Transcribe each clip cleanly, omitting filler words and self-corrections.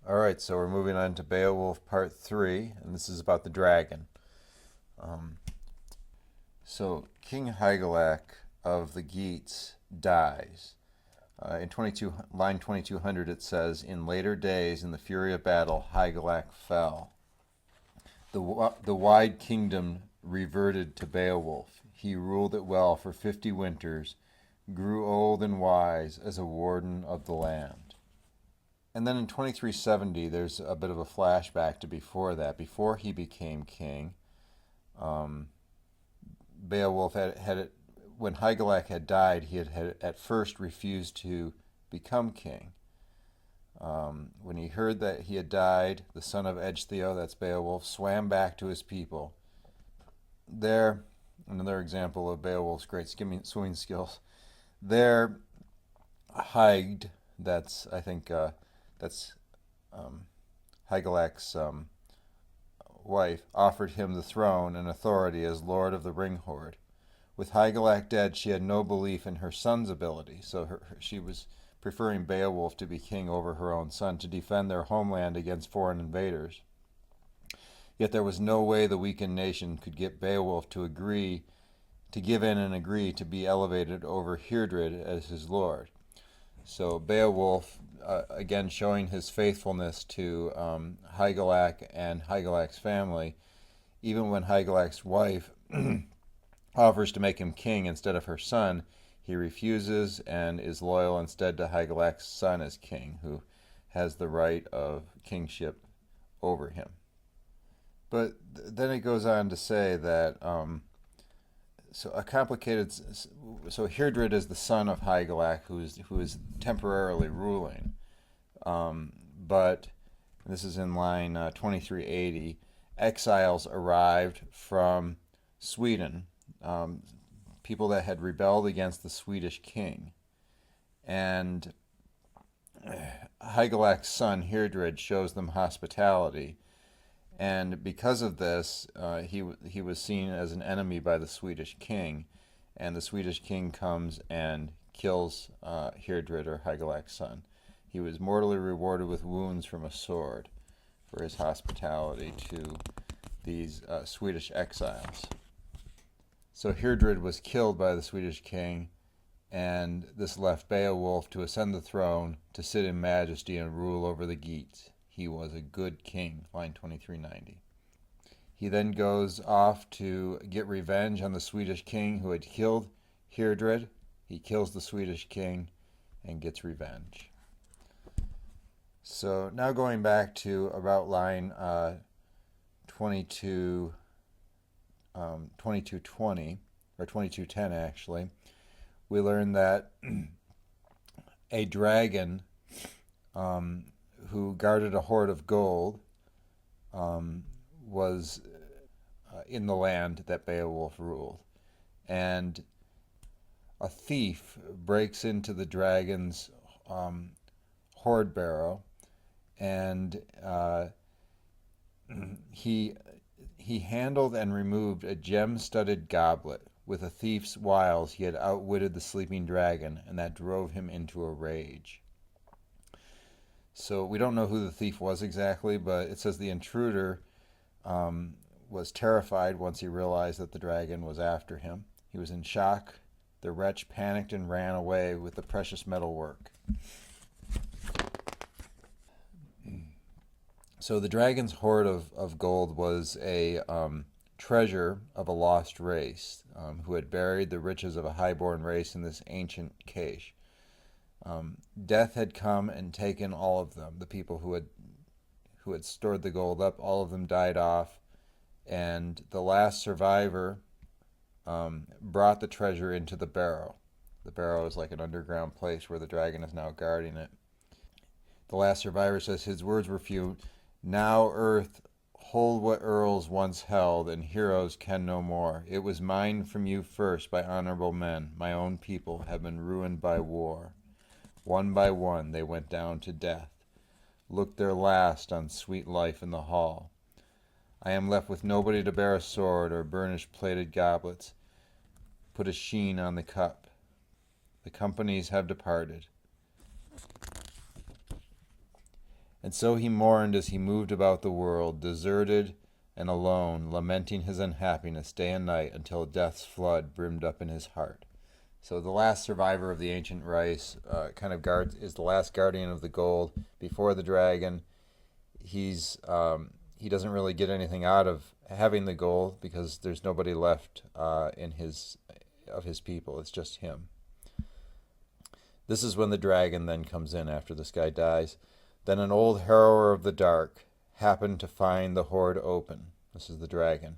Alright, so we're moving on to Beowulf Part 3, and this is about the dragon. Um, so, King Hygelac of the Geats dies. Line 2200 it says, "In later days, in the fury of battle, Hygelac fell. The wide kingdom reverted to Beowulf. He ruled it well for 50 winters, grew old and wise as a warden of the land." And then in 2370, there's a bit of a flashback to before that. Before he became king, um, Beowulf when Hygelac had died, he had at first refused to become king. When he heard that he had died, the son of Ecgtheow, that's Beowulf, swam back to his people. There, another example of Beowulf's great swimming skills. There, Hygd, that's Hygelac's wife, offered him the throne and authority as lord of the Ringhorde. With Hygelac dead, she had no belief in her son's ability, so she was preferring Beowulf to be king over her own son to defend their homeland against foreign invaders. Yet there was no way the weakened nation could get Beowulf to give in and agree to be elevated over Heardred as his lord. So Beowulf, again showing his faithfulness to Hygelac and Hygelac's family, even when Hygelac's wife offers to make him king instead of her son, he refuses and is loyal instead to Hygelac's son as king, who has the right of kingship over him. But then it goes on to say that so Heardred is the son of Hygelac, who is temporarily ruling, but this is in line 2380. Exiles arrived from Sweden, people that had rebelled against the Swedish king, and Hygelac's son Heardred shows them hospitality, and because of this, he was seen as an enemy by the Swedish king, and the Swedish king comes and kills Heardred, or Hygelac's son. He was mortally rewarded with wounds from a sword for his hospitality to these Swedish exiles. So Heardred was killed by the Swedish king, and this left Beowulf to ascend the throne to sit in majesty and rule over the Geats. He was a good king, line 2390. He then goes off to get revenge on the Swedish king who had killed Heardred. He kills the Swedish king and gets revenge. So now going back to about line 2220, or 2210 actually, we learn that a dragon who guarded a hoard of gold was in the land that Beowulf ruled. And a thief breaks into the dragon's hoard barrow, and he handled and removed a gem-studded goblet. With a thief's wiles, he had outwitted the sleeping dragon, and that drove him into a rage. So we don't know who the thief was exactly, but it says the intruder was terrified once he realized that the dragon was after him. He was in shock. The wretch panicked and ran away with the precious metalwork. So the dragon's hoard of gold was a treasure of a lost race who had buried the riches of a highborn race in this ancient cache. Death had come and taken all of them. The people who had stored the gold up, all of them died off, and the last survivor brought the treasure into the barrow. The barrow is like an underground place where the dragon is now guarding it. The last survivor says his words were few. "Now, earth, hold what earls once held, and heroes can no more. It was mine from you first by honorable men. My own people have been ruined by war. One by one they went down to death, looked their last on sweet life in the hall. I am left with nobody to bear a sword or burnish plated goblets, put a sheen on the cup. The companies have departed." And so he mourned as he moved about the world, deserted and alone, lamenting his unhappiness day and night until death's flood brimmed up in his heart. So the last survivor of the ancient race is the last guardian of the gold before the dragon. He doesn't really get anything out of having the gold because there's nobody left of his people. It's just him. This is when the dragon then comes in after this guy dies. Then an old harrower of the dark happened to find the hoard open. This is the dragon.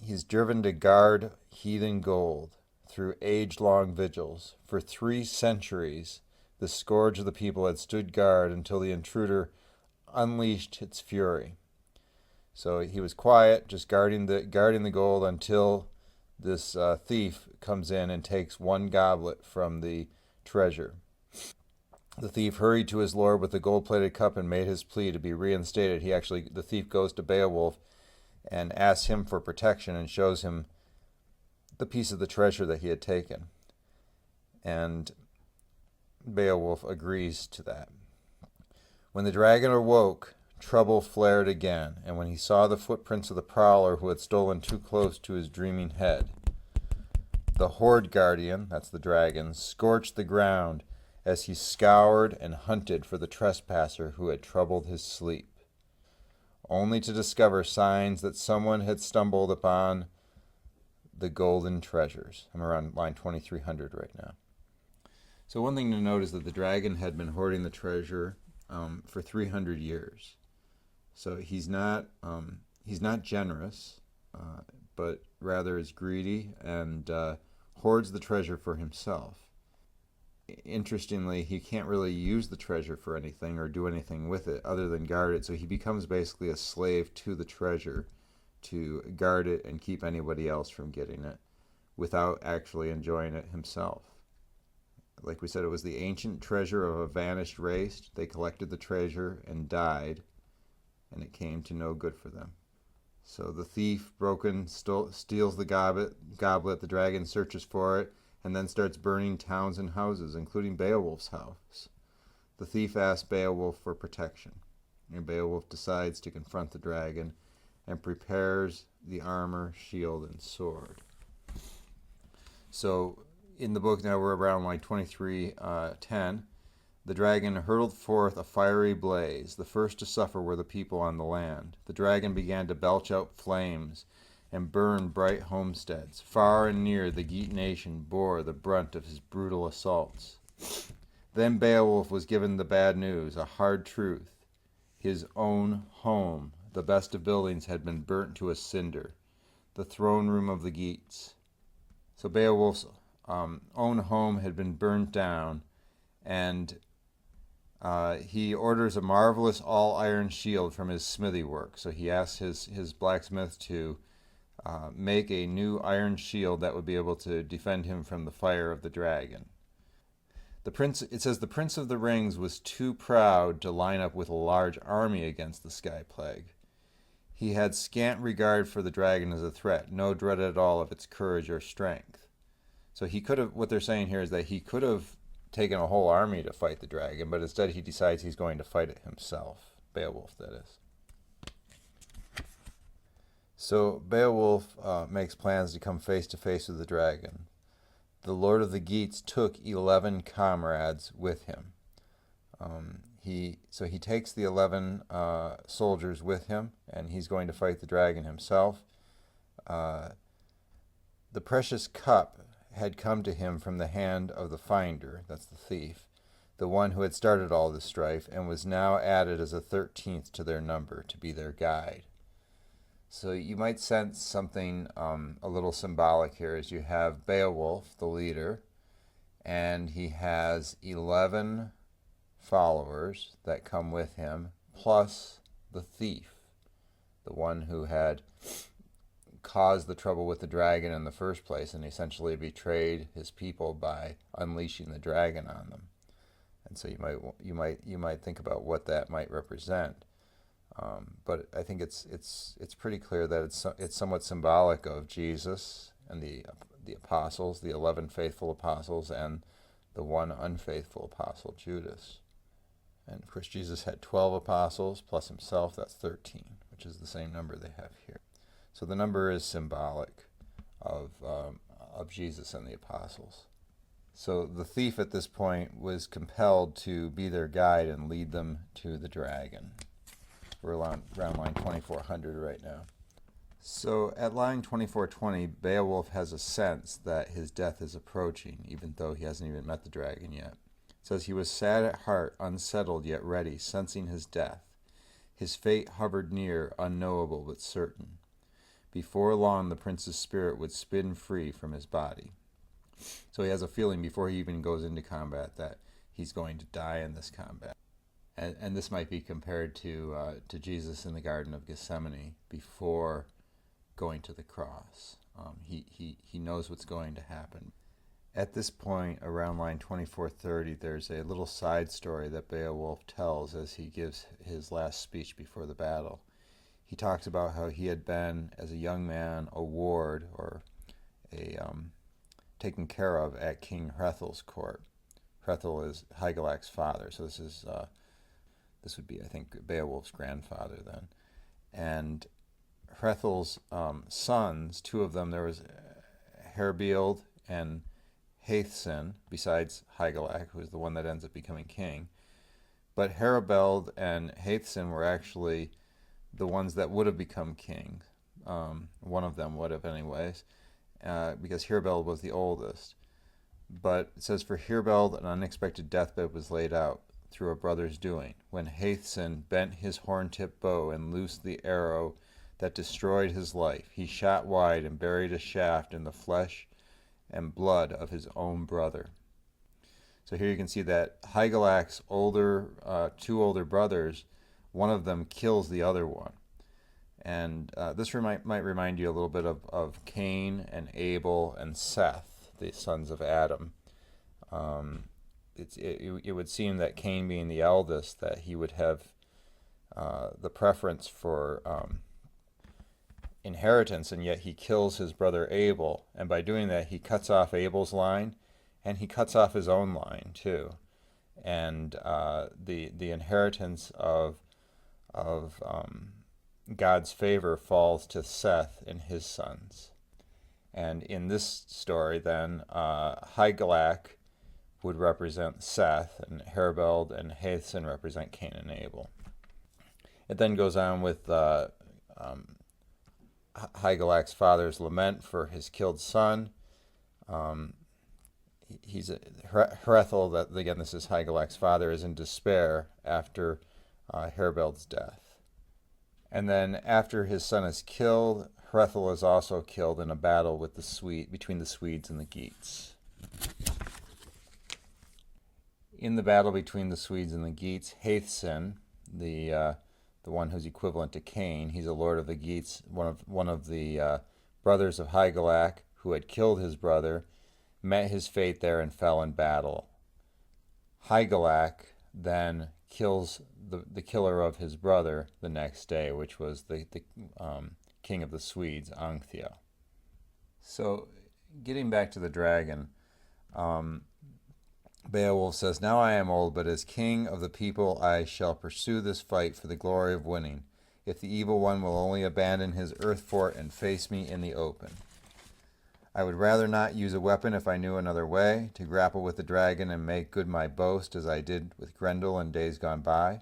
He's driven to guard heathen gold through age-long vigils. For 3 centuries, the scourge of the people had stood guard until the intruder unleashed its fury. So he was quiet, just guarding the gold until this thief comes in and takes 1 goblet from the treasure. The thief hurried to his lord with the gold-plated cup and made his plea to be reinstated. The thief goes to Beowulf and asks him for protection and shows him the piece of the treasure that he had taken. And Beowulf agrees to that. When the dragon awoke, trouble flared again, and when he saw the footprints of the prowler who had stolen too close to his dreaming head, the hoard guardian, that's the dragon, scorched the ground as he scoured and hunted for the trespasser who had troubled his sleep, only to discover signs that someone had stumbled upon the golden treasures. I'm around line 2300 right now. So one thing to note is that the dragon had been hoarding the treasure for 300 years. So he's not generous, but rather is greedy and hoards the treasure for himself. Interestingly, he can't really use the treasure for anything or do anything with it other than guard it. So he becomes basically a slave to the treasure to guard it and keep anybody else from getting it without actually enjoying it himself. Like we said, it was the ancient treasure of a vanished race. They collected the treasure and died, and it came to no good for them. So the thief steals the goblet. The dragon searches for it and then starts burning towns and houses, including Beowulf's house. The thief asks Beowulf for protection, and Beowulf decides to confront the dragon and prepares the armor, shield, and sword. So in the book now we're around line 23:10. The dragon hurled forth a fiery blaze. The first to suffer were the people on the land. The dragon began to belch out flames and burn bright homesteads. Far and near, the Geat nation bore the brunt of his brutal assaults. Then Beowulf was given the bad news, a hard truth. His own home, the best of buildings, had been burnt to a cinder, the throne room of the Geats. So Beowulf's own home had been burnt down, and he orders a marvelous all-iron shield from his smithy work. So he asks his blacksmith to make a new iron shield that would be able to defend him from the fire of the dragon. It says the Prince of the Rings was too proud to line up with a large army against the Sky Plague. He had scant regard for the dragon as a threat, no dread at all of its courage or strength. So what they're saying here is that he could have taken a whole army to fight the dragon, but instead he decides he's going to fight it himself. Beowulf, that is. So Beowulf makes plans to come face to face with the dragon. The Lord of the Geats took 11 comrades with him. He takes the 11 soldiers with him, and he's going to fight the dragon himself. The precious cup had come to him from the hand of the finder, that's the thief, the one who had started all this strife, and was now added as a 13th to their number to be their guide. So you might sense something a little symbolic here, as you have Beowulf, the leader, and he has 11 followers that come with him, plus the thief, the one who had caused the trouble with the dragon in the first place and essentially betrayed his people by unleashing the dragon on them. And so you might think about what that might represent. But I think it's pretty clear that it's somewhat symbolic of Jesus and the apostles, the 11 faithful apostles, and the one unfaithful apostle, Judas. And of course, Jesus had 12 apostles plus himself. That's 13, which is the same number they have here. So the number is symbolic of Jesus and the apostles. So the thief at this point was compelled to be their guide and lead them to the dragon. We're around line 2400 right now. So at line 2420, Beowulf has a sense that his death is approaching, even though he hasn't even met the dragon yet. It says, he was sad at heart, unsettled yet ready, sensing his death. His fate hovered near, unknowable but certain. Before long the prince's spirit would spin free from his body. So he has a feeling before he even goes into combat that he's going to die in this combat. And this might be compared to Jesus in the Garden of Gethsemane before going to the cross. He knows what's going to happen. At this point, around line 2430, there's a little side story that Beowulf tells as he gives his last speech before the battle. He talks about how he had been, as a young man, a ward, or taken care of at King Hrethel's court. Hrethel is Hygelac's father, so this would be, I think, Beowulf's grandfather then. And Hrethel's sons, two of them, there was Herebeald and Hæthcyn, besides Hygelac, who is the one that ends up becoming king. But Herebeald and Hæthcyn were actually the ones that would have become king. One of them would have anyways, because Herebeald was the oldest. But it says, for Herebeald an unexpected deathbed was laid out through a brother's doing, when Hæthcyn bent his horn-tipped bow and loosed the arrow that destroyed his life. He shot wide and buried a shaft in the flesh and blood of his own brother. So here you can see that Hygelac's two older brothers, one of them kills the other one. And this might remind you a little bit of Cain and Abel and Seth, the sons of Adam. It would seem that Cain, being the eldest, that he would have the preference for inheritance, and yet he kills his brother Abel, and by doing that he cuts off Abel's line, and he cuts off his own line too. And the inheritance of God's favor falls to Seth and his sons. And in this story then, Hygelac would represent Seth, and Herebeald and Hæthcyn represent Cain and Abel. It then goes on with Hygelac's father's lament for his killed son. Hrethel, that again this is Hygelac's father, is in despair after Herebeald's death. And then after his son is killed, Hrethel is also killed in a battle with between the Swedes and the Geats. In the battle between the Swedes and the Geats, Hæthcyn, the one who's equivalent to Cain, he's a lord of the Geats, one of the brothers of Hygelac, who had killed his brother, met his fate there and fell in battle. Hygelac then kills the killer of his brother the next day, which was the king of the Swedes, Ankhthio. So, getting back to the dragon, Beowulf says, now I am old, but as king of the people I shall pursue this fight for the glory of winning, if the evil one will only abandon his earth fort and face me in the open. I would rather not use a weapon if I knew another way, to grapple with the dragon and make good my boast as I did with Grendel in days gone by.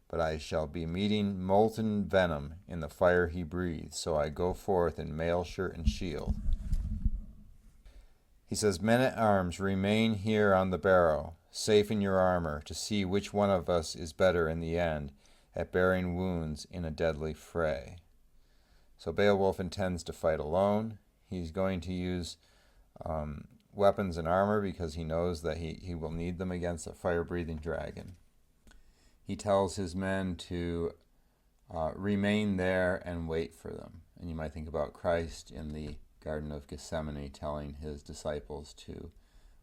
But I shall be meeting molten venom in the fire he breathes, so I go forth in mail shirt and shield. He says, men-at-arms, remain here on the barrow, safe in your armor, to see which one of us is better in the end at bearing wounds in a deadly fray. So Beowulf intends to fight alone. He's going to use weapons and armor because he knows that he will need them against a fire-breathing dragon. He tells his men to remain there and wait for them. And you might think about Christ in the Garden of Gethsemane telling his disciples to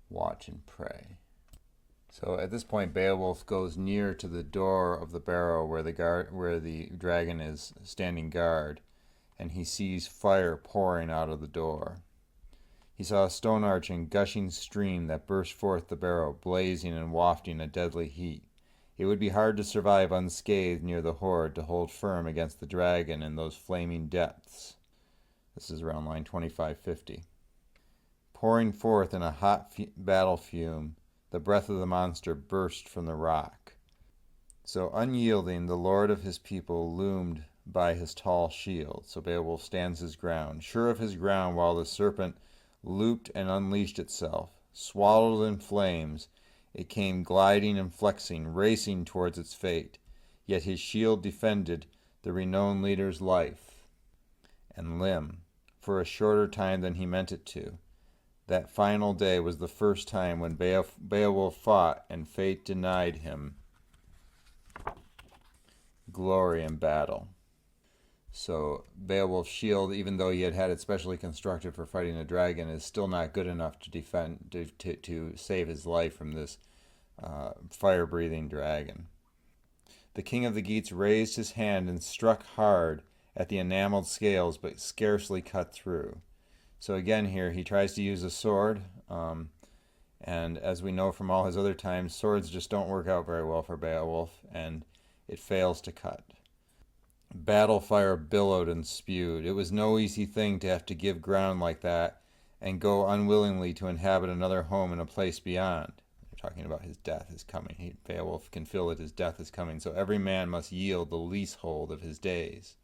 watch and pray. So at this point, Beowulf goes near to the door of the barrow where the dragon is standing guard, and he sees fire pouring out of the door. He saw a stone arch and gushing stream that burst forth the barrow, blazing and wafting a deadly heat. It would be hard to survive unscathed near the horde, to hold firm against the dragon in those flaming depths. This is around line 2550. Pouring forth in a hot battle fume, the breath of the monster burst from the rock. So unyielding, the lord of his people loomed by his tall shield. So Beowulf stands his ground, sure of his ground, while the serpent looped and unleashed itself. Swallowed in flames, it came gliding and flexing, racing towards its fate. Yet his shield defended the renowned leader's life and limb for a shorter time than he meant it to. That final day was the first time when Beowulf fought, and fate denied him glory in battle. So Beowulf's shield, even though he had had it specially constructed for fighting a dragon, is still not good enough to defend to save his life from this fire-breathing dragon. The king of the Geats raised his hand and struck hard at the enameled scales, but scarcely cut through. So again here, he tries to use a sword, and as we know from all his other times, swords just don't work out very well for Beowulf, and it fails to cut. Battle fire billowed and spewed. It was no easy thing to have to give ground like that and go unwillingly to inhabit another home in a place beyond. They're talking about his death is coming. Beowulf can feel that his death is coming, so every man must yield the leasehold of his days.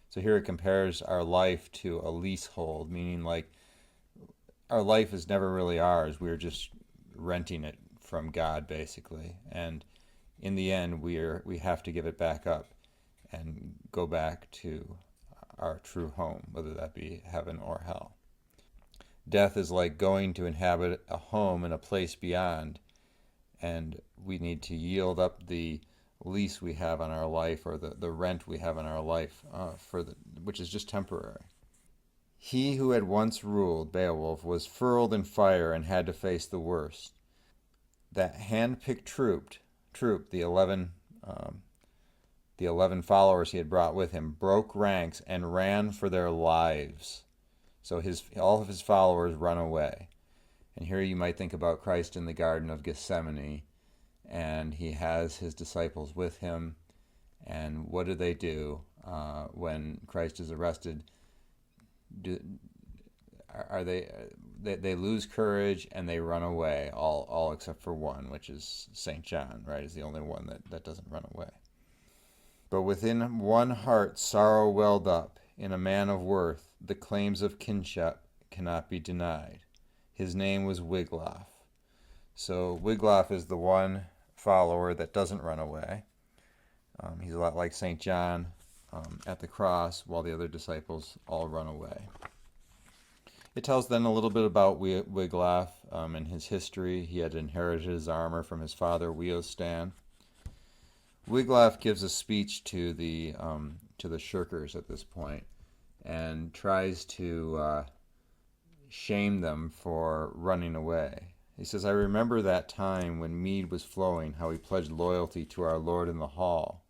So here it compares our life to a leasehold, meaning like our life is never really ours. We're just renting it from God, basically. And in the end, we have to give it back up and go back to our true home, whether that be heaven or hell. Death is like going to inhabit a home in a place beyond, and we need to yield up the lease we have on our life, or the rent we have on our life, which is just temporary. He who had once ruled, Beowulf, was furled in fire and had to face the worst. That hand-picked troop, the 11 followers he had brought with him, broke ranks and ran for their lives. So all of his followers run away. And here you might think about Christ in the Garden of Gethsemane, and he has his disciples with him. And what do they do when Christ is arrested? They lose courage and they run away, all except for one, which is St. John, right? Is the only one that doesn't run away. But within one heart sorrow welled up. In a man of worth, the claims of kinship cannot be denied. His name was Wiglaf. So Wiglaf is the one follower that doesn't run away. He's a lot like St. John at the cross, while the other disciples all run away. It tells then a little bit about Wiglaf and his history. He had inherited his armor from his father, Weohstan. Wiglaf gives a speech to the shirkers at this point and tries to shame them for running away. He says, "I remember that time when mead was flowing, how we pledged loyalty to our Lord in the hall.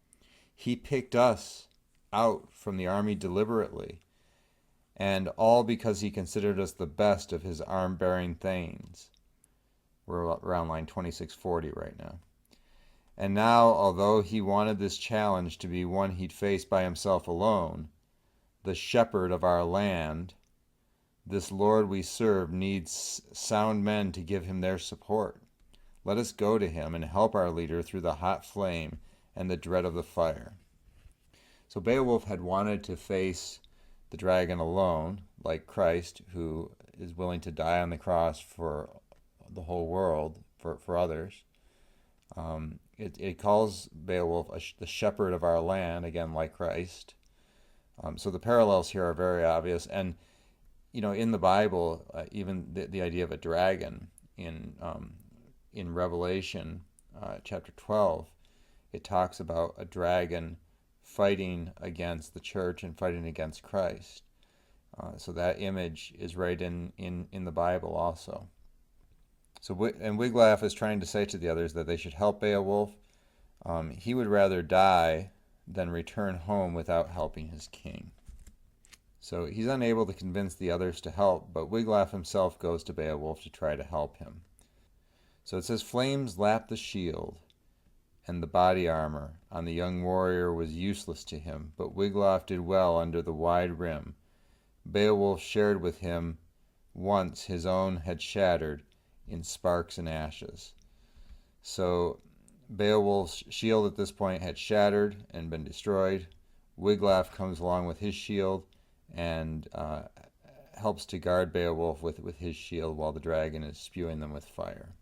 He picked us out from the army deliberately, and all because he considered us the best of his arm-bearing thanes." We're around line 2640 right now. "And now, although he wanted this challenge to be one he'd face by himself alone, the shepherd of our land, this Lord we serve, needs sound men to give him their support. Let us go to him and help our leader through the hot flame and the dread of the fire." So Beowulf had wanted to face the dragon alone, like Christ, who is willing to die on the cross for the whole world, for others. It calls Beowulf the shepherd of our land, again, like Christ. So the parallels here are very obvious. And, in the Bible, even the idea of a dragon in Revelation chapter 12, it talks about a dragon fighting against the church and fighting against Christ. So that image is right in the Bible also. And Wiglaf is trying to say to the others that they should help Beowulf. He would rather die than return home without helping his king. So he's unable to convince the others to help, but Wiglaf himself goes to Beowulf to try to help him. So it says, "Flames lap the shield. and the body armor on the young warrior was useless to him, but Wiglaf did well under the wide rim. Beowulf shared with him once his own had shattered in sparks and ashes. So Beowulf's shield at this point had shattered and been destroyed. Wiglaf comes along with his shield and helps to guard Beowulf with his shield while the dragon is spewing them with fire.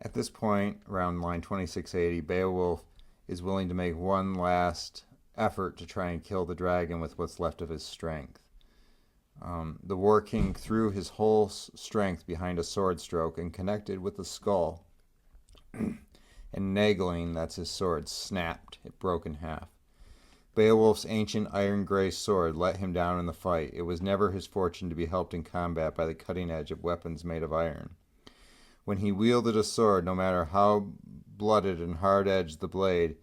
At this point, around line 2680, Beowulf is willing to make one last effort to try and kill the dragon with what's left of his strength. The War King threw his whole strength behind a sword stroke and connected with the skull. And Nagling, that's his sword, snapped. It broke in half. Beowulf's ancient iron-gray sword let him down in the fight. It was never his fortune to be helped in combat by the cutting edge of weapons made of iron. When he wielded a sword, no matter how blooded and hard-edged the blade,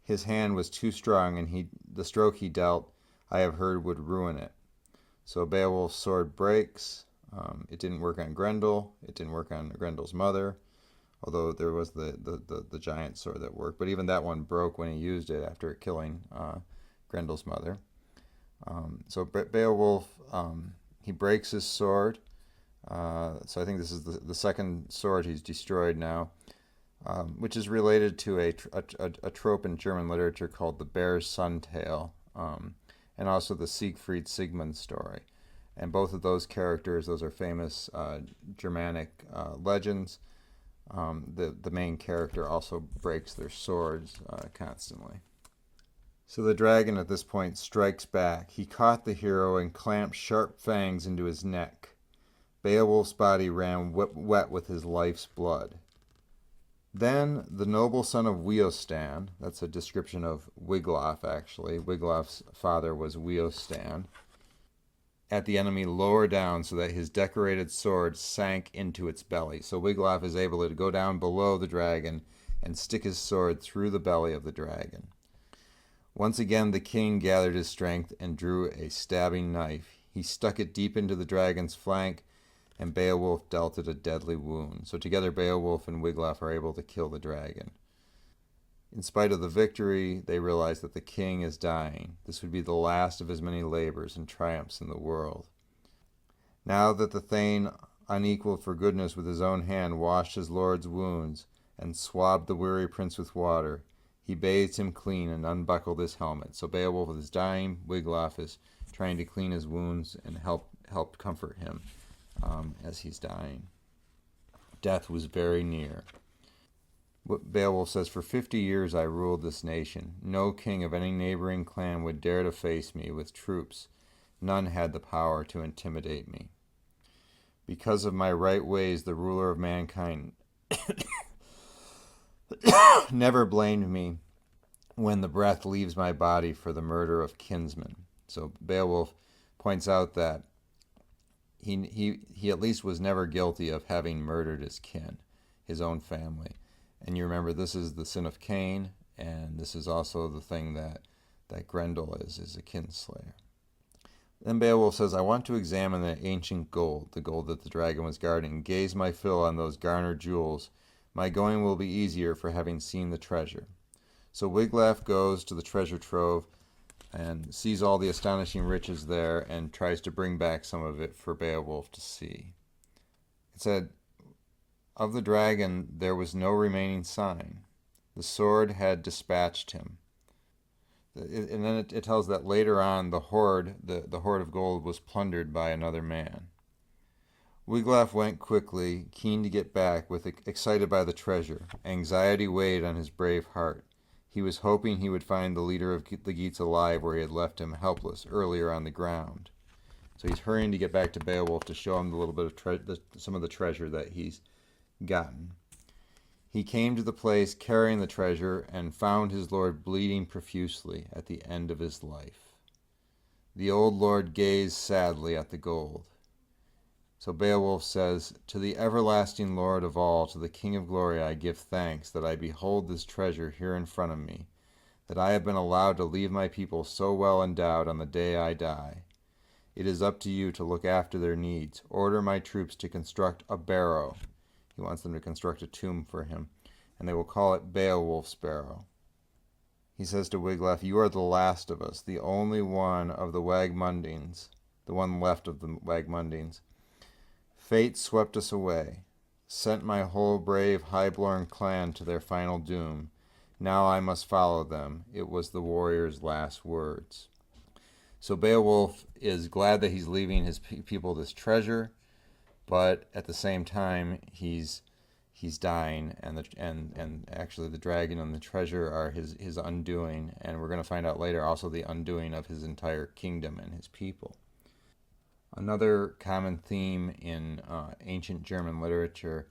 his hand was too strong, and the stroke he dealt, I have heard, would ruin it. So Beowulf's sword breaks. It didn't work on Grendel. It didn't work on Grendel's mother, although there was the giant sword that worked. But even that one broke when he used it after killing Grendel's mother. So Beowulf, he breaks his sword. So I think this is the second sword he's destroyed now, which is related to a trope in German literature called the bear's son tale, and also the Siegfried Siegmund story. And both of those characters, those are famous Germanic legends. The main character also breaks their swords constantly. So the dragon at this point strikes back. He caught the hero and clamped sharp fangs into his neck. Beowulf's body ran wet with his life's blood. Then the noble son of Weohstan, that's a description of Wiglaf actually, Wiglaf's father was Weohstan, at the enemy lower down so that his decorated sword sank into its belly. So Wiglaf is able to go down below the dragon and stick his sword through the belly of the dragon. Once again the king gathered his strength and drew a stabbing knife. He stuck it deep into the dragon's flank, and Beowulf dealt it a deadly wound. So together Beowulf and Wiglaf are able to kill the dragon. In spite of the victory, they realize that the king is dying. This would be the last of his many labors and triumphs in the world. Now that the Thane, unequaled for goodness, with his own hand washed his lord's wounds and swabbed the weary prince with water, he bathed him clean and unbuckled his helmet. So Beowulf is dying. Wiglaf is trying to clean his wounds and help comfort him as he's dying. Death was very near. Beowulf says, "For 50 years I ruled this nation. No king of any neighboring clan would dare to face me with troops. None had the power to intimidate me. Because of my right ways, the ruler of mankind never blamed me when the breath leaves my body for the murder of kinsmen." So Beowulf points out that he at least was never guilty of having murdered his kin, his own family. And you remember, this is the sin of Cain, and this is also the thing that Grendel is a kinslayer. Then Beowulf says, "I want to examine the ancient gold, the gold that the dragon was guarding, gaze my fill on those garnered jewels. My going will be easier for having seen the treasure." So Wiglaf goes to the treasure trove and sees all the astonishing riches there and tries to bring back some of it for Beowulf to see. It said, "Of the dragon there was no remaining sign. The sword had dispatched him." And then it tells that later on the hoard of gold was plundered by another man. Wiglaf went quickly, keen to get back, excited by the treasure. Anxiety weighed on his brave heart. He was hoping he would find the leader of the Geats alive where he had left him helpless earlier on the ground. So he's hurrying to get back to Beowulf to show him the little bit of some of the treasure that he's gotten. He came to the place carrying the treasure and found his lord bleeding profusely at the end of his life. The old lord gazed sadly at the gold. So Beowulf says, "To the everlasting Lord of all, to the King of glory, I give thanks that I behold this treasure here in front of me, that I have been allowed to leave my people so well endowed on the day I die. It is up to you to look after their needs. Order my troops to construct a barrow." He wants them to construct a tomb for him. and they will call it Beowulf's Barrow. He says to Wiglaf, "You are the last of us, the only one of the Wagmundings, the one left of the Wagmundings. Fate swept us away, sent my whole brave high-born clan to their final doom. Now I must follow them." It was the warrior's last words. So Beowulf is glad that he's leaving his people this treasure, but at the same time he's dying, and actually the dragon and the treasure are his undoing, and we're going to find out later also the undoing of his entire kingdom and his people. Another common theme in ancient German literature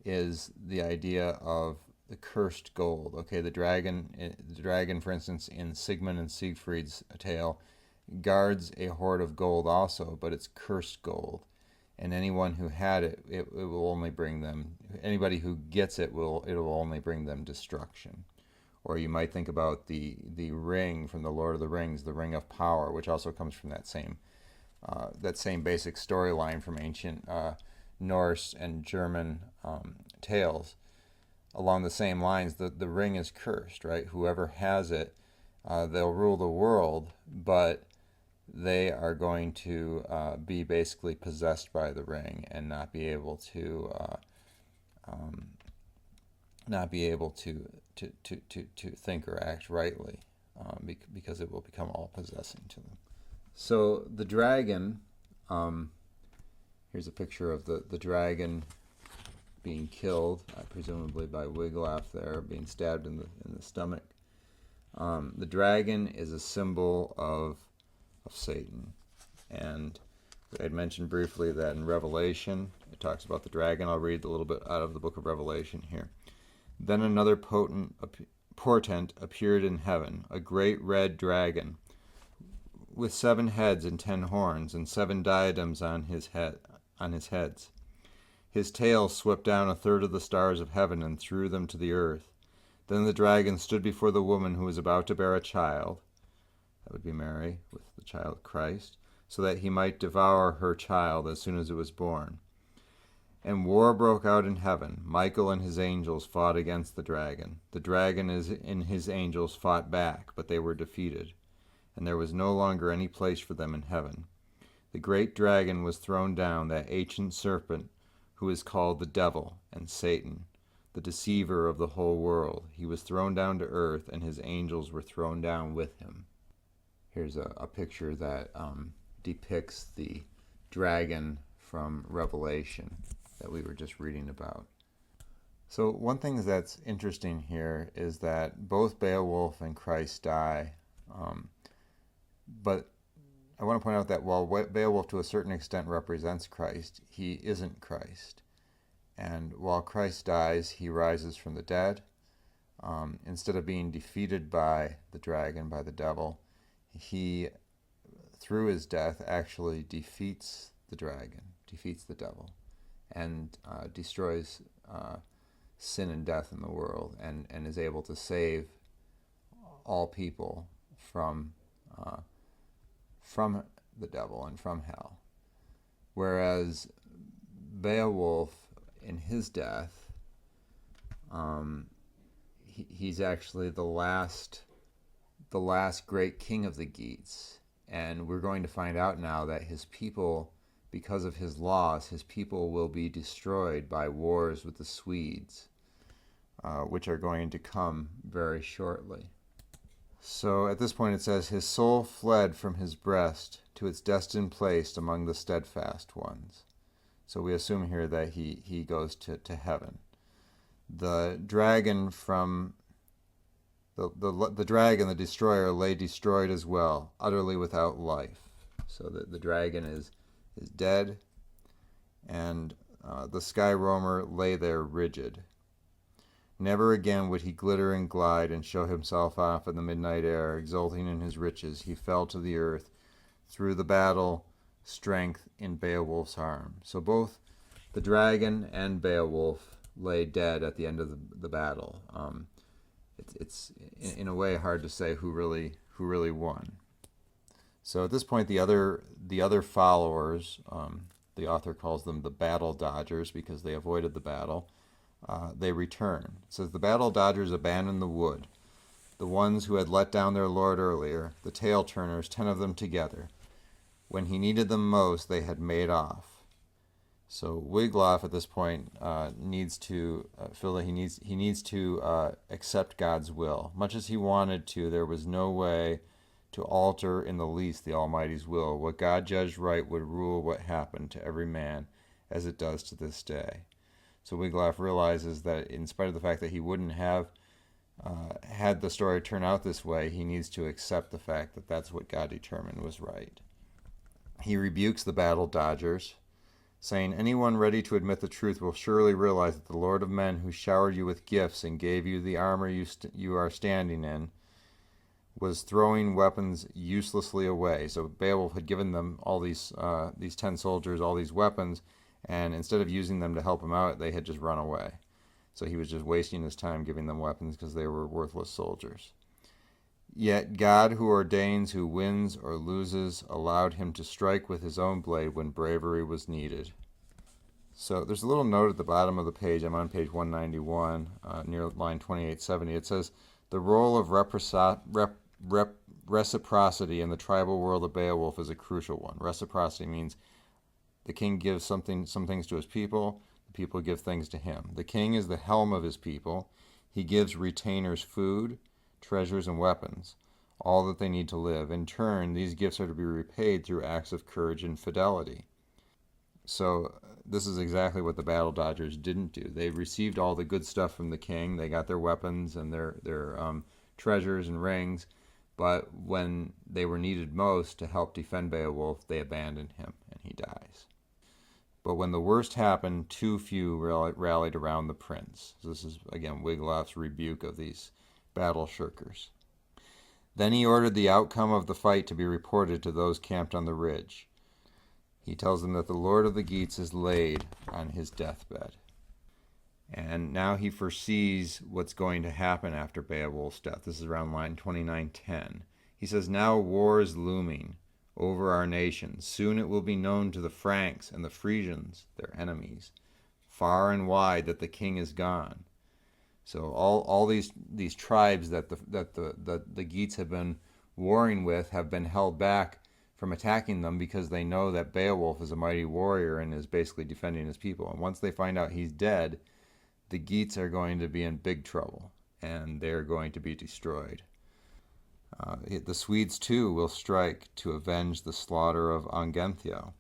is the idea of the cursed gold. Okay, the dragon, for instance, in Sigmund and Siegfried's tale, guards a hoard of gold also, but it's cursed gold. And anyone who had it, it will only bring them, anybody who gets it will only bring them destruction. Or you might think about the ring from the Lord of the Rings, the Ring of Power, which also comes from that same basic storyline from ancient Norse and German tales. Along the same lines, the ring is cursed, right? Whoever has it, they'll rule the world, but they are going to be basically possessed by the ring and not be able to think or act rightly, because it will become all possessing to them. So the dragon, here's a picture of the dragon being killed, presumably by Wiglaf there, being stabbed in the stomach. The dragon is a symbol of Satan, and I had mentioned briefly that in Revelation it talks about the dragon. I'll read a little bit out of the book of Revelation here. "Then another portent appeared in heaven, a great red dragon, with 7 heads and 10 horns, and 7 diadems on his heads. His tail swept down 1/3 of the stars of heaven and threw them to the earth. Then the dragon stood before the woman who was about to bear a child," that would be Mary, with the child Christ, "so that he might devour her child as soon as it was born. And war broke out in heaven. Michael and his angels fought against the dragon. The dragon and his angels fought back, but they were defeated, and there was no longer any place for them in heaven. The great dragon was thrown down, that ancient serpent who is called the devil and Satan, the deceiver of the whole world. He was thrown down to earth, and his angels were thrown down with him." Here's a picture that depicts the dragon from Revelation that we were just reading about. So one thing that's interesting here is that both Beowulf and Christ die, but I want to point out that while Beowulf to a certain extent represents Christ, he isn't Christ. And while Christ dies, he rises from the dead. Instead of being defeated by the dragon, by the devil, he, through his death, actually defeats the dragon, defeats the devil, and destroys sin and death in the world, and is able to save all people from the devil and from hell. Whereas Beowulf, in his death, he's actually the last great king of the Geats, and we're going to find out now that his people, because of his loss, his people will be destroyed by wars with the Swedes, which are going to come very shortly. So at this point it says, "His soul fled from his breast to its destined place among the steadfast ones." So we assume here that he goes to heaven. The dragon from the dragon, the destroyer, lay destroyed as well, utterly without life. So the dragon is dead, and the sky roamer lay there rigid. Never again would he glitter and glide and show himself off in the midnight air, exulting in his riches. He fell to the earth through the battle strength in Beowulf's arm. So both the dragon and Beowulf lay dead at the end of the battle. It's in a way hard to say who really won. So at this point, the other followers, the author calls them the battle dodgers because they avoided the battle, they return. It says, the battle dodgers abandoned the wood. The ones who had let down their lord earlier, the tail turners, 10 of them together. When he needed them most, they had made off. So Wiglaf at this point needs to feel that he needs to accept God's will. Much as he wanted to, there was no way to alter in the least the Almighty's will. What God judged right would rule what happened to every man, as it does to this day. So Wiglaf realizes that in spite of the fact that he wouldn't have had the story turn out this way, he needs to accept the fact that that's what God determined was right. He rebukes the battle dodgers, saying, anyone ready to admit the truth will surely realize that the Lord of men, who showered you with gifts and gave you the armor you are standing in, was throwing weapons uselessly away. So Beowulf had given them all these 10 soldiers all these weapons, and instead of using them to help him out, they had just run away. So he was just wasting his time giving them weapons because they were worthless soldiers. Yet God, who ordains who wins or loses, allowed him to strike with his own blade when bravery was needed. So there's a little note at the bottom of the page. I'm on page 191, near line 2870. It says, the role of reciprocity in the tribal world of Beowulf is a crucial one. Reciprocity means the king gives some things to his people, the people give things to him. The king is the helm of his people. He gives retainers food, treasures, and weapons, all that they need to live. In turn, these gifts are to be repaid through acts of courage and fidelity. So this is exactly what the battle dodgers didn't do. They received all the good stuff from the king. They got their weapons and their treasures and rings, but when they were needed most to help defend Beowulf, they abandoned him and he dies. But when the worst happened, too few rallied around the prince. So this is, again, Wiglaf's rebuke of these battle shirkers. Then he ordered the outcome of the fight to be reported to those camped on the ridge. He tells them that the Lord of the Geats is laid on his deathbed. And now he foresees what's going to happen after Beowulf's death. This is around line 2910. He says, now war is looming over our nation. Soon it will be known to the Franks and the Frisians, their enemies, far and wide, that the king is gone. So all these tribes that the Geats have been warring with have been held back from attacking them because they know that Beowulf is a mighty warrior and is basically defending his people. And once they find out he's dead, the Geats are going to be in big trouble and they're going to be destroyed. The Swedes too will strike to avenge the slaughter of Ongentheow.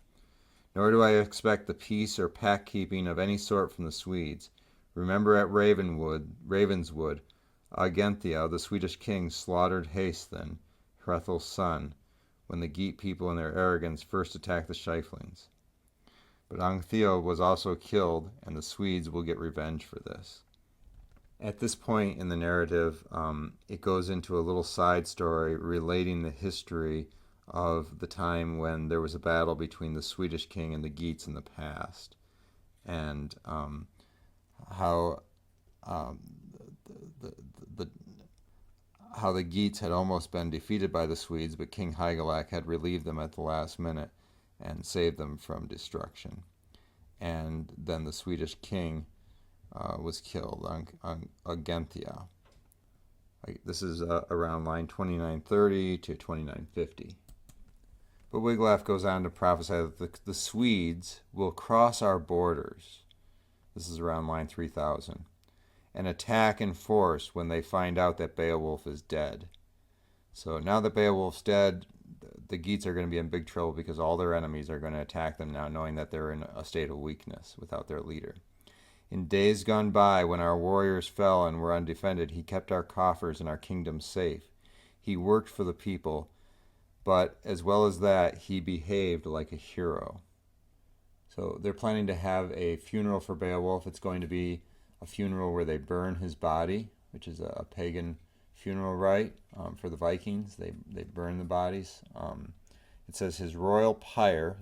Nor do I expect the peace or pact-keeping of any sort from the Swedes. Remember at Ravenswood, Ongentheow, the Swedish king, slaughtered Hastin, Hrethel's son, when the Geat people in their arrogance first attacked the Schyflings. But Ongentheow was also killed, and the Swedes will get revenge for this. At this point in the narrative, it goes into a little side story relating the history of the time when there was a battle between the Swedish king and the Geats in the past, and how the Geats had almost been defeated by the Swedes, but King Hygelac had relieved them at the last minute and saved them from destruction. And then the Swedish king was killed, Ongentheow. This is around line 2930 to 2950. But Wiglaf goes on to prophesy that the Swedes will cross our borders. This is around line 3000. And attack in force when they find out that Beowulf is dead. So now that Beowulf's dead, the Geats are going to be in big trouble because all their enemies are going to attack them now, knowing that they're in a state of weakness without their leader. In days gone by, when our warriors fell and were undefended, he kept our coffers and our kingdom safe. He worked for the people, but as well as that, he behaved like a hero. So they're planning to have a funeral for Beowulf. It's going to be a funeral where they burn his body, which is a pagan funeral rite for the Vikings. They burn the bodies. It says his royal pyre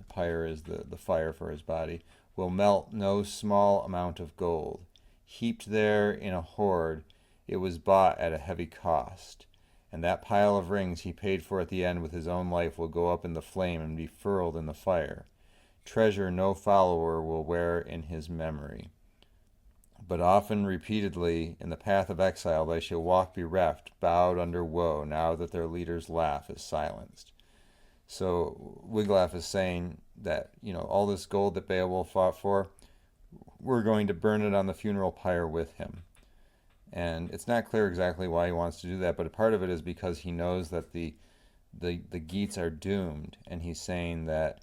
is the fire for his body, will melt no small amount of gold. Heaped there in a hoard, it was bought at a heavy cost. And that pile of rings he paid for at the end with his own life will go up in the flame and be furled in the fire. Treasure no follower will wear in his memory. But often, repeatedly, in the path of exile, they shall walk bereft, bowed under woe, now that their leader's laugh is silenced. So Wiglaf is saying that, all this gold that Beowulf fought for, we're going to burn it on the funeral pyre with him. And it's not clear exactly why he wants to do that, but a part of it is because he knows that the Geats are doomed, and he's saying that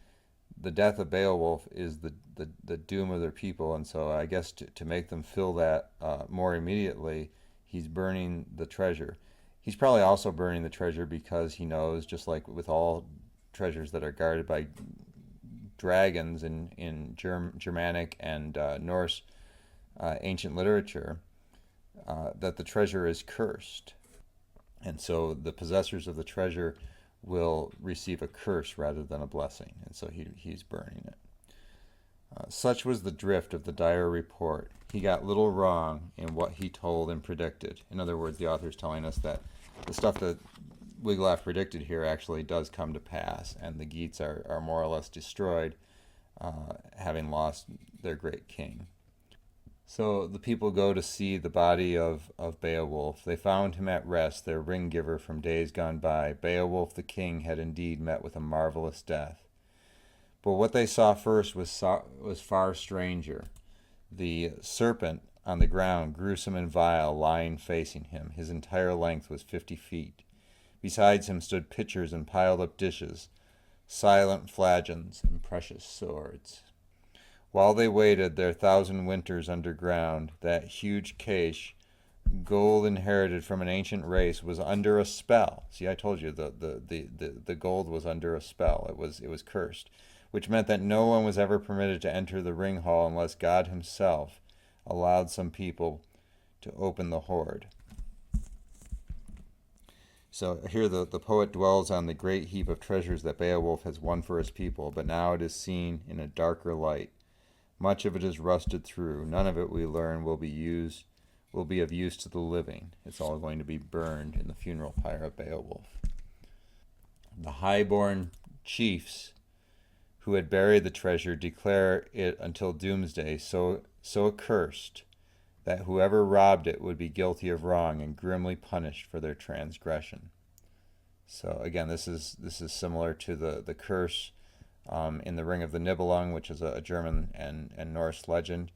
the death of Beowulf is the doom of their people, and so I guess to make them feel that more immediately, he's burning the treasure. He's probably also burning the treasure because he knows, just like with all treasures that are guarded by dragons in Germanic and Norse ancient literature, that the treasure is cursed. And so the possessors of the treasure will receive a curse rather than a blessing, and so he's burning it. Such was the drift of the dire report. He got little wrong in what he told and predicted. In other words, the author is telling us that the stuff that Wiglaf predicted here actually does come to pass, and the Geats are more or less destroyed, having lost their great king. So the people go to see the body of Beowulf. They found him at rest, their ring-giver from days gone by. Beowulf the king had indeed met with a marvelous death. But what they saw first was far stranger. The serpent on the ground, gruesome and vile, lying facing him. His entire length was 50 feet. Besides him stood pitchers and piled-up dishes, silent flagons and precious swords. While they waited their 1,000 winters underground, that huge cache, gold inherited from an ancient race, was under a spell. See, I told you the gold was under a spell. It was cursed, which meant that no one was ever permitted to enter the ring hall unless God himself allowed some people to open the hoard. So here the poet dwells on the great heap of treasures that Beowulf has won for his people, but now it is seen in a darker light. Much of it is rusted through. None of it, we learn, will be of use to the living. It's all going to be burned in the funeral pyre of Beowulf. The high-born chiefs who had buried the treasure declare it until doomsday so accursed that whoever robbed it would be guilty of wrong and grimly punished for their transgression. So again, this is similar to the curse in the Ring of the Nibelung, which is a German and Norse legend.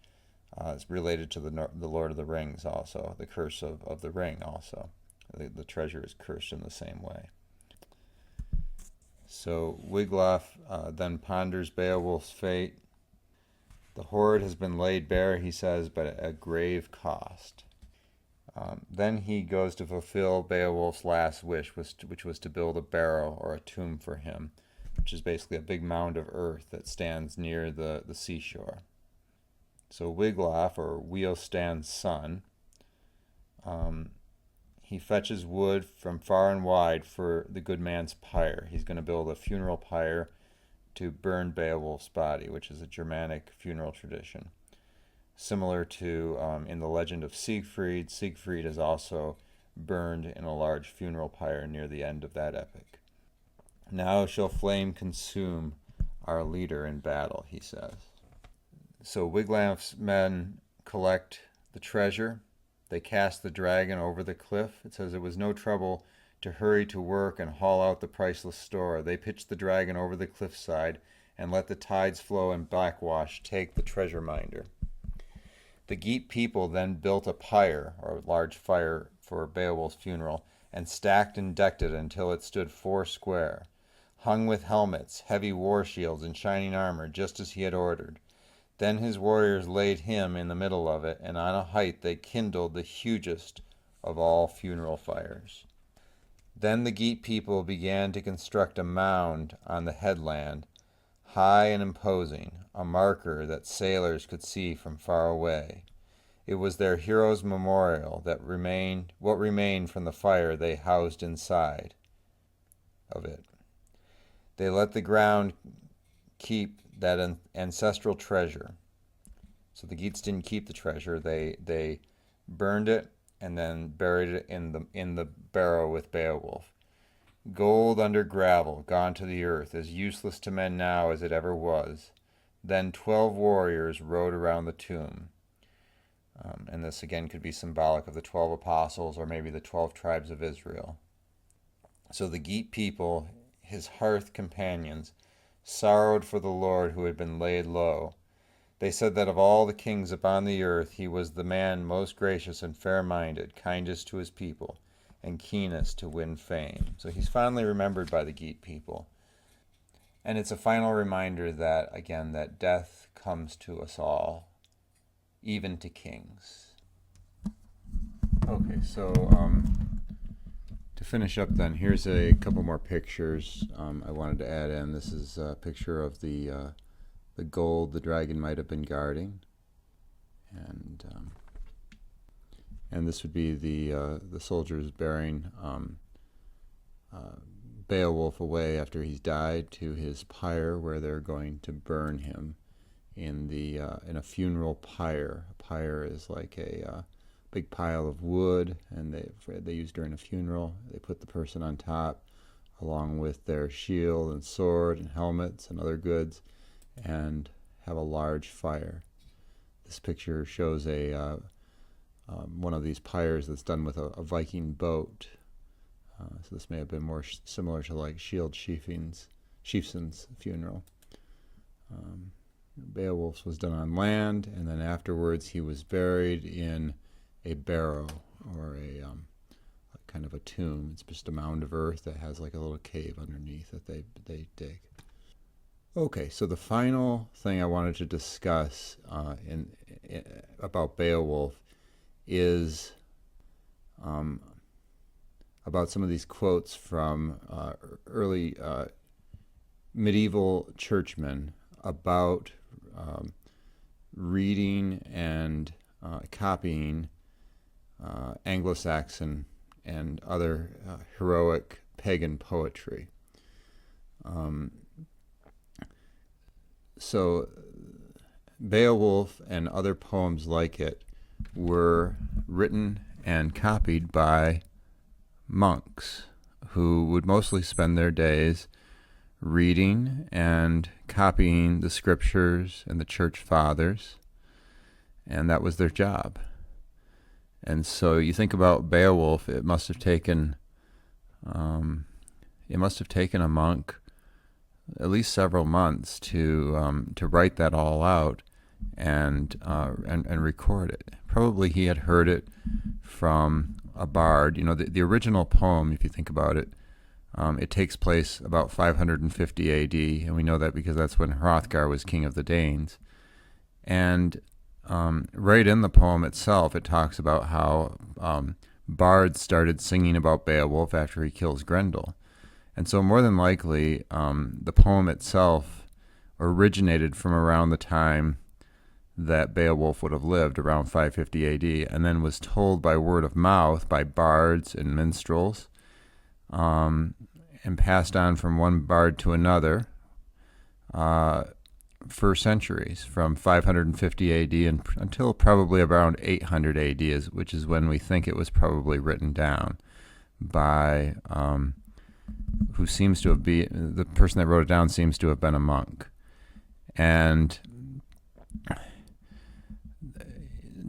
It's related to the Lord of the Rings also, the curse of the ring also. The treasure is cursed in the same way. So Wiglaf then ponders Beowulf's fate. The hoard has been laid bare, he says, but at a grave cost. Then he goes to fulfill Beowulf's last wish, which was to build a barrow or a tomb for him, which is basically a big mound of earth that stands near the seashore. So Wiglaf, or Weohstan's son, he fetches wood from far and wide for the good man's pyre. He's going to build a funeral pyre to burn Beowulf's body, which is a Germanic funeral tradition. Similar to in the legend of Siegfried, Siegfried is also burned in a large funeral pyre near the end of that epic. Now shall flame consume our leader in battle, he says. So Wiglaf's men collect the treasure. They cast the dragon over the cliff. It says it was no trouble to hurry to work and haul out the priceless store. They pitched the dragon over the cliffside and let the tides flow and backwash take the treasure minder. The Geat people then built a pyre, or a large fire, for Beowulf's funeral, and stacked and decked it until it stood 4 square, hung with helmets, heavy war shields, and shining armor, just as he had ordered. Then his warriors laid him in the middle of it, and on a height they kindled the hugest of all funeral fires. Then the Geat people began to construct a mound on the headland, high and imposing, a marker that sailors could see from far away. It was their hero's memorial what remained from the fire they housed inside of it. They let the ground keep that ancestral treasure. So the Geats didn't keep the treasure. They burned it and then buried it in the barrow with Beowulf. Gold under gravel, gone to the earth, as useless to men now as it ever was. Then 12 warriors rode around the tomb. And this again could be symbolic of the 12 apostles or maybe the 12 tribes of Israel. So the Geet people, his hearth companions, sorrowed for the Lord who had been laid low. They said that of all the kings upon the earth, he was the man most gracious and fair-minded, kindest to his people, and keenest to win fame. So he's fondly remembered by the Geet people. And it's a final reminder that, again, that death comes to us all, even to kings. Okay, so to finish up then, here's a couple more pictures I wanted to add in. This is a picture of the gold the dragon might have been guarding, and this would be the soldiers bearing Beowulf away after he's died to his pyre, where they're going to burn him in a funeral pyre. A pyre is like a big pile of wood, and they use during a funeral. They put the person on top, along with their shield and sword and helmets and other goods, and have a large fire. This picture shows one of these pyres that's done with a Viking boat. So this may have been more similar to like shield chieftain's funeral. Beowulf's was done on land, and then afterwards he was buried in a barrow, or a kind of a tomb. It's just a mound of earth that has like a little cave underneath that they dig. Okay, so the final thing I wanted to discuss about Beowulf is about some of these quotes from early medieval churchmen about reading and copying Anglo-Saxon and other heroic pagan poetry. So Beowulf and other poems like it were written and copied by monks who would mostly spend their days reading and copying the scriptures and the church fathers, and that was their job. And so you think about Beowulf, it must have taken a monk at least several months to write that all out and record it. Probably he had heard it from a bard. You know, the original poem, if you think about it, it takes place about 550 A.D., and we know that because that's when Hrothgar was king of the Danes. And right in the poem itself, it talks about how bards started singing about Beowulf after he kills Grendel. And so more than likely, the poem itself originated from around the time that Beowulf would have lived, around 550 AD, and then was told by word of mouth by bards and minstrels, and passed on from one bard to another for centuries, from 550 AD until probably around 800 AD, which is when we think it was probably written down by who seems to have been, the person that wrote it down seems to have been a monk. And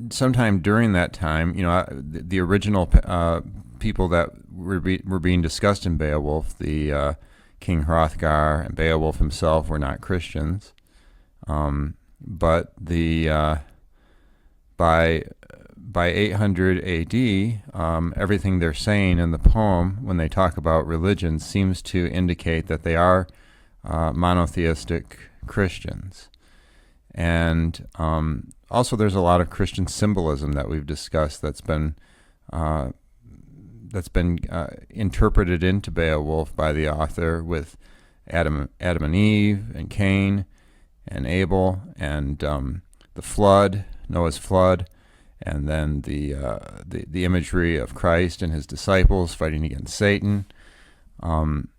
sometime during that time, you know, the original people that were being discussed in Beowulf, the King Hrothgar and Beowulf himself, were not Christians. But by 800 AD, everything they're saying in the poem, when they talk about religion, seems to indicate that they are monotheistic Christians. And also there's a lot of Christian symbolism that we've discussed that's been interpreted into Beowulf by the author, with Adam and Eve and Cain and Abel and the flood, Noah's flood, and then the imagery of Christ and his disciples fighting against Satan. And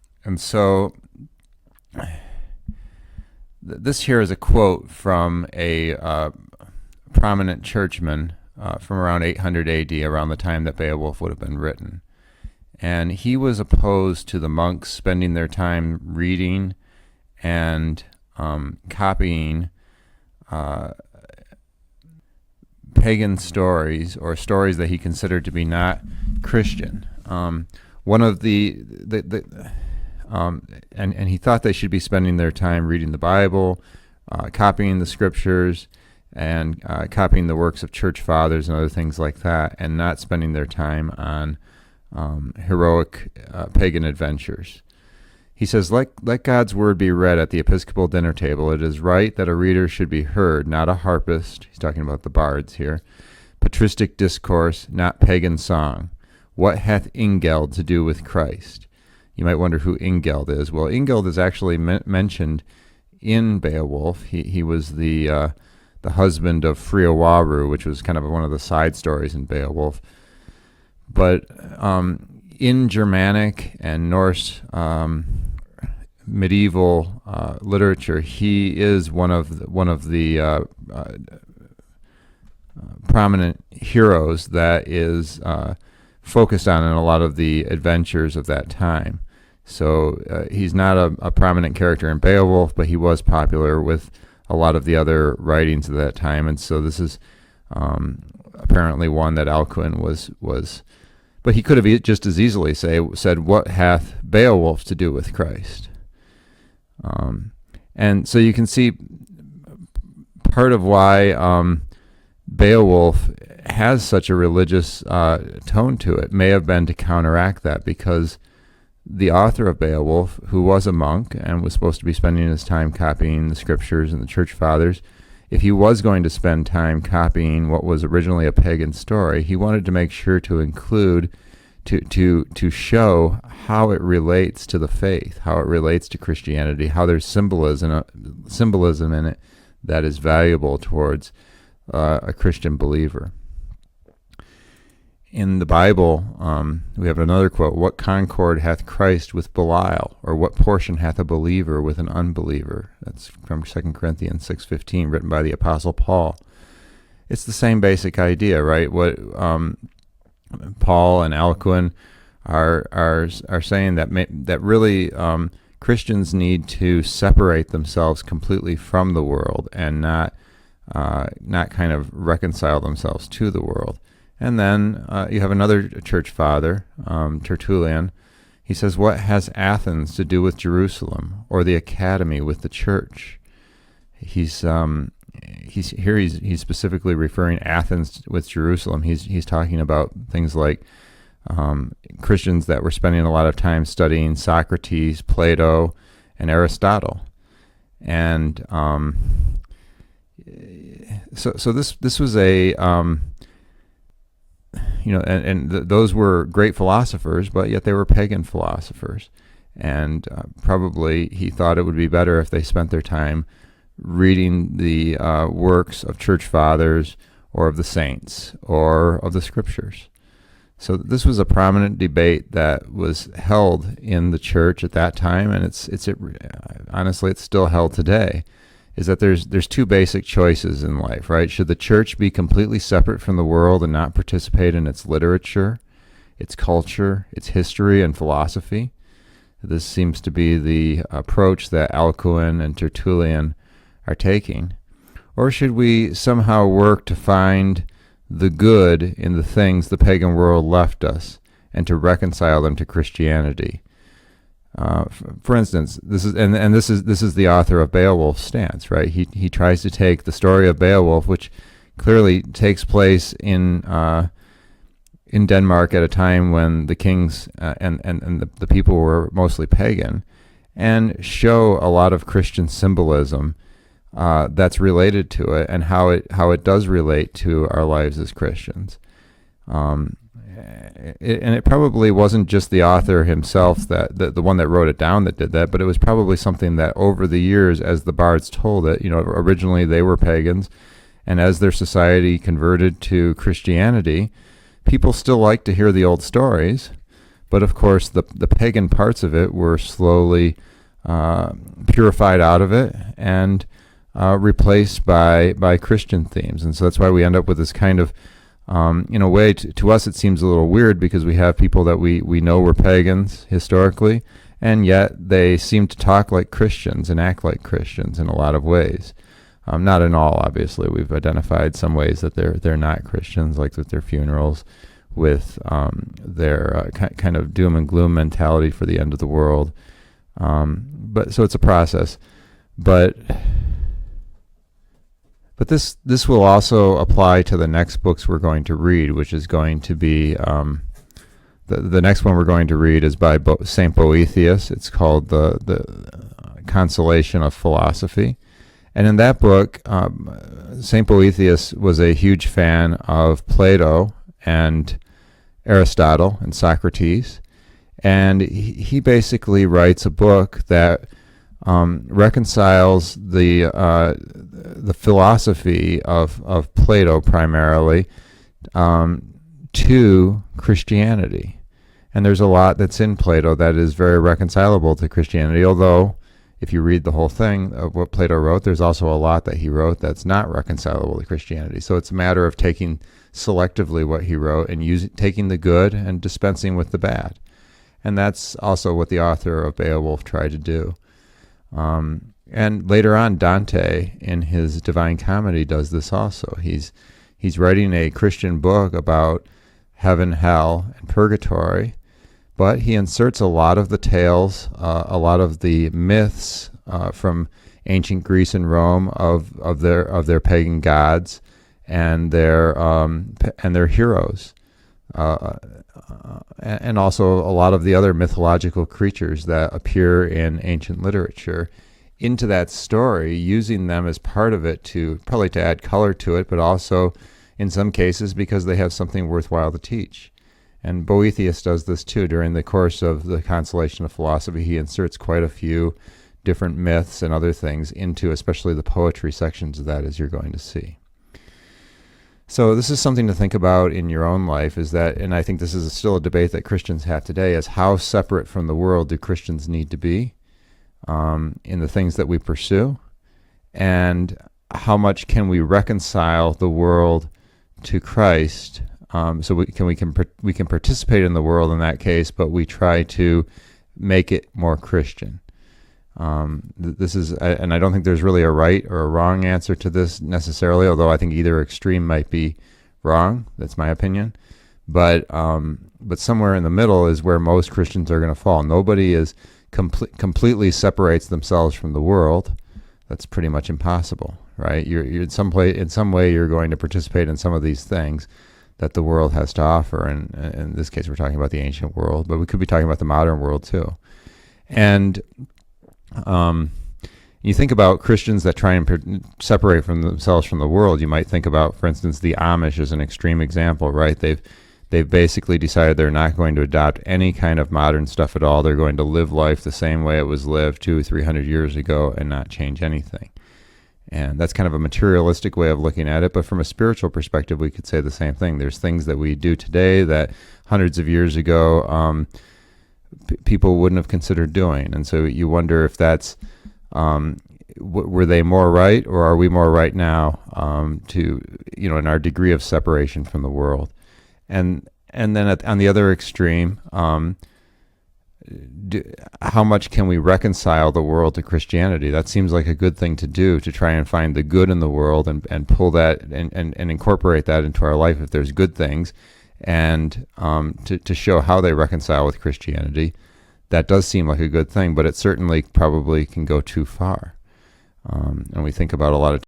so this here is a quote from a prominent churchman from around 800 AD, around the time that Beowulf would have been written. And he was opposed to the monks spending their time reading and copying pagan stories, or stories that he considered to be not Christian. One of and he thought they should be spending their time reading the Bible, copying the scriptures, and copying the works of church fathers and other things like that, and not spending their time on heroic pagan adventures. He says, let God's word be read at the Episcopal dinner table. It is right that a reader should be heard, not a harpist. He's talking about the bards here. Patristic discourse, not pagan song. What hath Ingeld to do with Christ? You might wonder who Ingeld is. Well, Ingeld is actually mentioned in Beowulf. He was the husband of Friowaru, which was kind of one of the side stories in Beowulf. But in Germanic and Norse medieval literature, he is one of the prominent heroes that is focused on in a lot of the adventures of that time. So he's not a prominent character in Beowulf, but he was popular with a lot of the other writings of that time, and so this is apparently one that Alcuin was. But he could have just as easily said, "What hath Beowulf to do with Christ?" And so you can see part of why Beowulf has such a religious tone to it may have been to counteract that, because the author of Beowulf, who was a monk and was supposed to be spending his time copying the scriptures and the church fathers, if he was going to spend time copying what was originally a pagan story, he wanted to make sure to include, to show how it relates to the faith, how it relates to Christianity, how there's symbolism in it that is valuable towards a Christian believer. In the Bible, we have another quote, "What concord hath Christ with Belial, or what portion hath a believer with an unbeliever?" That's from 2 Corinthians 6:15, written by the Apostle Paul. It's the same basic idea, right? What Paul and Alcuin are saying that really Christians need to separate themselves completely from the world and not kind of reconcile themselves to the world. And then you have another church father, Tertullian. He says, "What has Athens to do with Jerusalem, or the academy with the church?" He's specifically referring Athens with Jerusalem. He's talking about things like Christians that were spending a lot of time studying Socrates, Plato, and Aristotle, and so this was a those were great philosophers, but yet they were pagan philosophers. And probably he thought it would be better if they spent their time reading the works of church fathers, or of the saints, or of the scriptures. So this was a prominent debate that was held in the church at that time, and honestly, it's still held today. Is that there's two basic choices in life, right? Should the church be completely separate from the world and not participate in its literature, its culture, its history, and philosophy? This seems to be the approach that Alcuin and Tertullian are taking. Or should we somehow work to find the good in the things the pagan world left us and to reconcile them to Christianity? For instance, this is the author of Beowulf's stance, right? He tries to take the story of Beowulf, which clearly takes place in Denmark at a time when the kings and the people were mostly pagan, and show a lot of Christian symbolism that's related to it, and how it does relate to our lives as Christians. And it probably wasn't just the author himself, the one that wrote it down, that did that, but it was probably something that over the years, as the bards told it, originally they were pagans, and as their society converted to Christianity, people still like to hear the old stories, but of course the pagan parts of it were slowly purified out of it and replaced by Christian themes. And so that's why we end up with this kind of, in a way, to us it seems a little weird, because we have people that we know were pagans historically, and yet they seem to talk like Christians and act like Christians in a lot of ways. Not in all, obviously. We've identified some ways that they're not Christians, like with their funerals, with their kind of doom and gloom mentality for the end of the world. But so it's a process. But this will also apply to the next books we're going to read, which is going to be the next one we're going to read is by Saint Boethius. It's called the Consolation of Philosophy. And in that book, St. Boethius was a huge fan of Plato and Aristotle and Socrates. And he basically writes a book that reconciles the philosophy of Plato primarily to Christianity. And there's a lot that's in Plato that is very reconcilable to Christianity, although if you read the whole thing of what Plato wrote, there's also a lot that he wrote that's not reconcilable to Christianity. So it's a matter of taking selectively what he wrote and taking the good and dispensing with the bad. And that's also what the author of Beowulf tried to do. And later on, Dante, in his Divine Comedy, does this also. He's writing a Christian book about heaven, hell, and purgatory, but he inserts a lot of the tales, a lot of the myths from ancient Greece and Rome of their pagan gods and their heroes, and also a lot of the other mythological creatures that appear in ancient literature into that story, using them as part of it to add color to it, but also in some cases because they have something worthwhile to teach. And Boethius does this too. During the course of the Consolation of Philosophy, he inserts quite a few different myths and other things into especially the poetry sections of that, as you're going to see. So this is something to think about in your own life, is that, and I think this is still a debate that Christians have today, is how separate from the world do Christians need to be in the things that we pursue, and how much can we reconcile the world to Christ, so we can participate in the world in that case, but we try to make it more Christian. This is, and I don't think there's really a right or a wrong answer to this necessarily, although I think either extreme might be wrong. That's my opinion. But somewhere in the middle is where most Christians are going to fall. Nobody is completely separates themselves from the world. That's pretty much impossible, right? You're in some way you're going to participate in some of these things that the world has to offer. And in this case, we're talking about the ancient world, but we could be talking about the modern world too. And you think about Christians that try and separate from themselves from the world. You might think about, for instance, the Amish as an extreme example, right? They've basically decided they're not going to adopt any kind of modern stuff at all. They're going to live life the same way it was lived 200 or 300 years ago and not change anything. And that's kind of a materialistic way of looking at it, but from a spiritual perspective, we could say the same thing. There's things that we do today that hundreds of years ago people wouldn't have considered doing. And so you wonder if that's, were they more right, or are we more right now in our degree of separation from the world? And then on the other extreme, how much can we reconcile the world to Christianity? That seems like a good thing to do, to try and find the good in the world and pull that and incorporate that into our life if there's good things, and to show how they reconcile with Christianity. That does seem like a good thing, but it certainly probably can go too far. And we think about a lot of